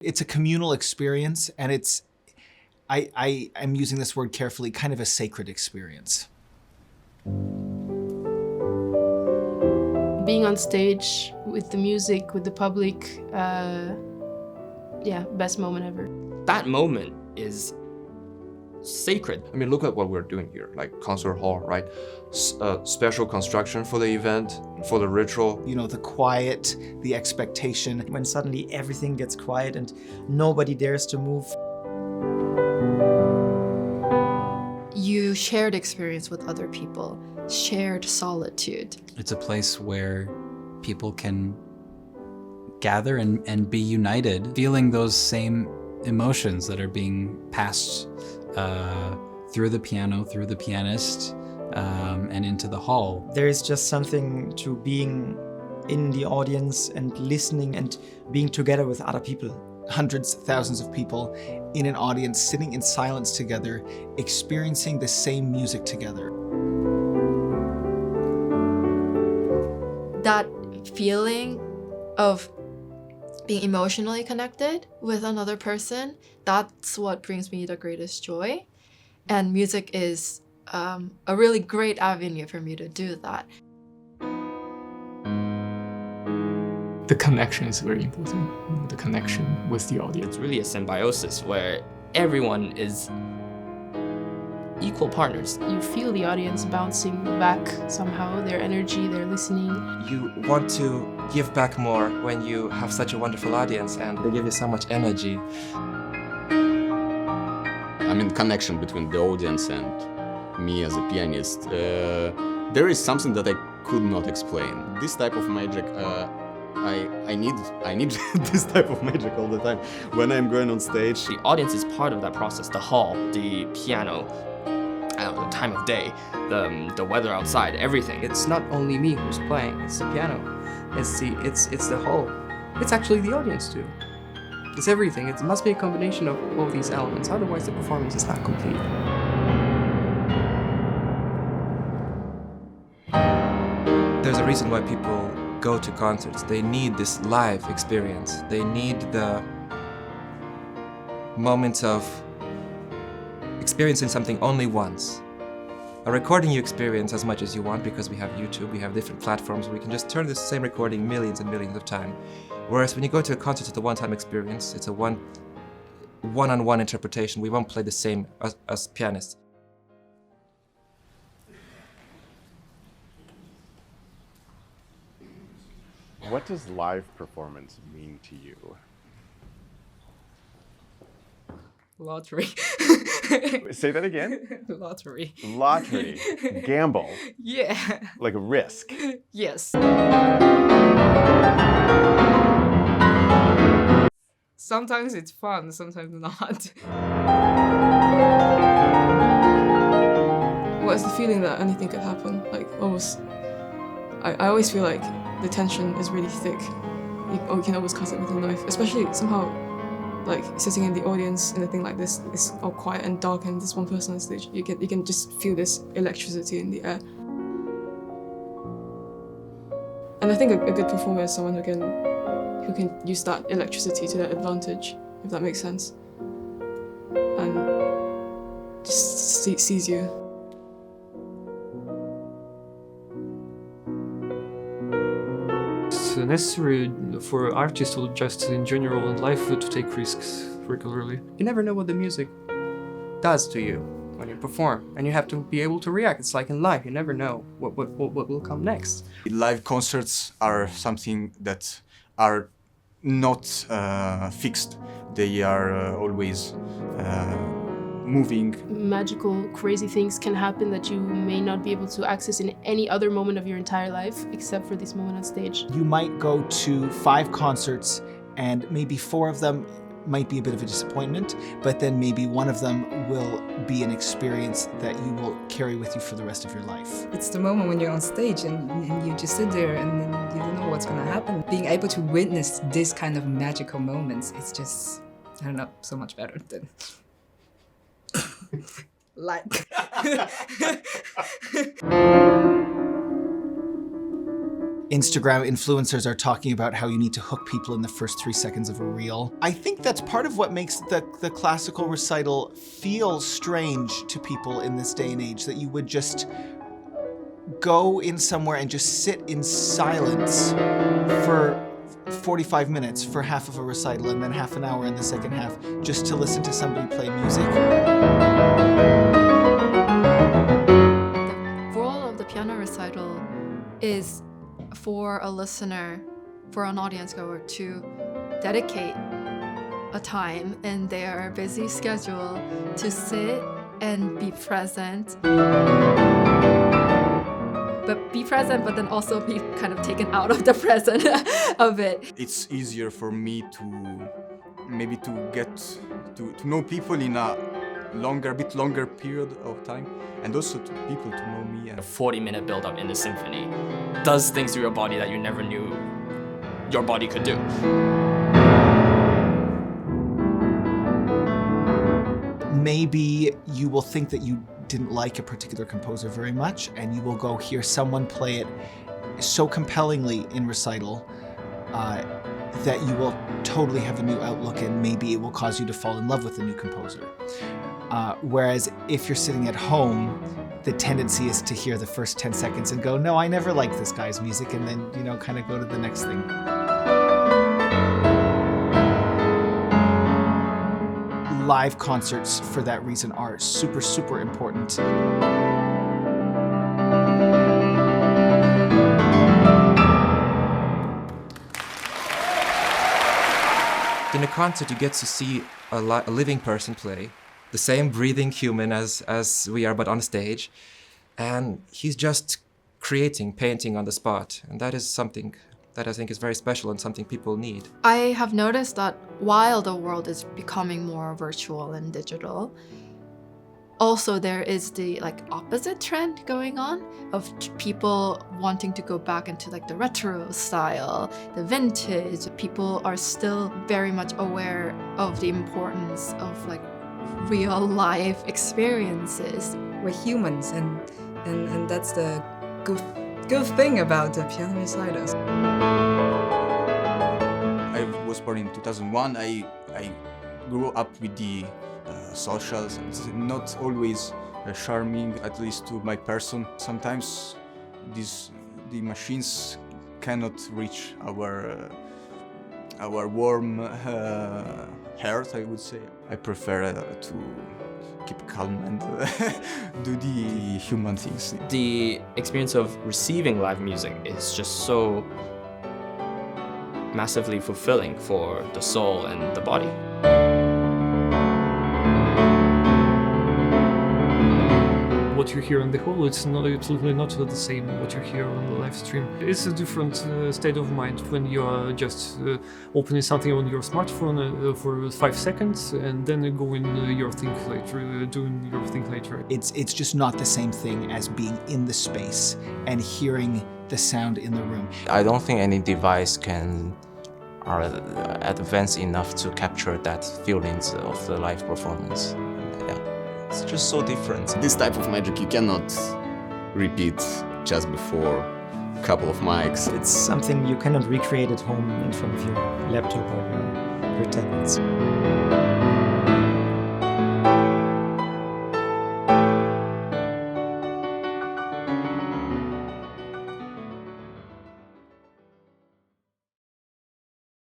It's a communal experience, and I'm using this word carefully, kind of a sacred experience. Being on stage with the music, with the public, yeah, best moment ever. That moment is sacred. I mean, look at what we're doing here, like concert hall, right? Special construction for the event, for the ritual. You know, the quiet, the expectation. When suddenly everything gets quiet and nobody dares to move. You shared experience with other people, shared solitude. It's a place where people can gather and be united, feeling those same emotions that are being passed through the piano, through the pianist, and into the hall. There is just something to being in the audience and listening and being together with other people. Hundreds, thousands of people in an audience, sitting in silence together, experiencing the same music together. That feeling of being emotionally connected with another person, that's what brings me the greatest joy. And music is a really great avenue for me to do that. The connection is very important, the connection with the audience. It's really a symbiosis where everyone is equal partners. You feel the audience bouncing back somehow, their energy, their listening. You want to give back more when you have such a wonderful audience and they give you so much energy. I mean, the connection between the audience and me as a pianist, there is something that I could not explain. This type of magic, I need this type of magic all the time when I'm going on stage. The audience is part of that process. The hall, the piano, I don't know, the time of day, the weather outside, everything. It's not only me who's playing, it's the piano, it's the whole. It's actually the audience too. It's everything. It must be a combination of all these elements, otherwise the performance is not complete. There's a reason why people go to concerts. They need this live experience. They need the moments of experiencing something only once. A recording you experience as much as you want because we have YouTube, we have different platforms where we can just turn this same recording millions and millions of times. Whereas when you go to a concert, it's a one-time experience. It's a one-on-one interpretation. We won't play the same as pianists. What does live performance mean to you? Lottery. Say that again? Lottery. Lottery. Gamble. Yeah. Like a risk. Yes. Sometimes it's fun, sometimes not. What's the feeling that anything could happen? Like, almost, I always feel like the tension is really thick. You can always cut it with a knife, especially somehow, like sitting in the audience in a thing like this, it's all quiet and dark, and there's one person on stage. You can just feel this electricity in the air. And I think a good performer is someone who can use that electricity to their advantage, if that makes sense, and just sees you. It's necessary for artists or just in general in life to take risks regularly. You never know what the music does to you when you perform, and you have to be able to react. It's like in life, you never know what will come next. Live concerts are something that are not fixed. They are always moving. Magical, crazy things can happen that you may not be able to access in any other moment of your entire life, except for this moment on stage. You might go to 5 concerts and maybe 4 of them might be a bit of a disappointment, but then maybe one of them will be an experience that you will carry with you for the rest of your life. It's the moment when you're on stage and you just sit there and then you don't know what's going to happen. Being able to witness this kind of magical moments, it's just, I don't know, so much better than Instagram influencers are talking about how you need to hook people in the first 3 seconds of a reel. I think that's part of what makes the classical recital feel strange to people in this day and age, that you would just go in somewhere and just sit in silence for 45 minutes for half of a recital and then half an hour in the second half just to listen to somebody play music. The role of the piano recital is for a listener, for an audience goer to dedicate a time in their busy schedule to sit and be present. But be present, but then also be kind of taken out of the present of it. It's easier for me to maybe to get to know people in a bit longer period of time, and also to people to know me. A 40-minute build-up in the symphony does things to your body that you never knew your body could do. Maybe you will think that you didn't like a particular composer very much, and you will go hear someone play it so compellingly in recital that you will totally have a new outlook, and maybe it will cause you to fall in love with the new composer. Whereas if you're sitting at home, the tendency is to hear the first 10 seconds and go, no, I never liked this guy's music, and then, you know, kind of go to the next thing. Live concerts, for that reason, are super, super important. In a concert, you get to see a living person play, the same breathing human as we are, but on stage, and he's just creating, painting on the spot, and that is something that I think is very special and something people need. I have noticed that while the world is becoming more virtual and digital, also there is the opposite trend going on of people wanting to go back into the retro style, the vintage. People are still very much aware of the importance of real life experiences. We're humans, and that's the good thing about the piano recitals. I was born in 2001. I grew up with the socials. It's not always charming, at least to my person. Sometimes the machines cannot reach our warm heart, I would say. I prefer to keep calm and do the human things. The experience of receiving live music is just so massively fulfilling for the soul and the body. What you hear in the hall, it's not absolutely not the same what you hear on the live stream. It's a different state of mind when you are just opening something on your smartphone for 5 seconds and then doing your thing later. It's just not the same thing as being in the space and hearing the sound in the room. I don't think any device are advanced enough to capture that feelings of the live performance. It's just so different. This type of magic you cannot repeat just before a couple of mics. It's something you cannot recreate at home in front of your laptop or your tablets.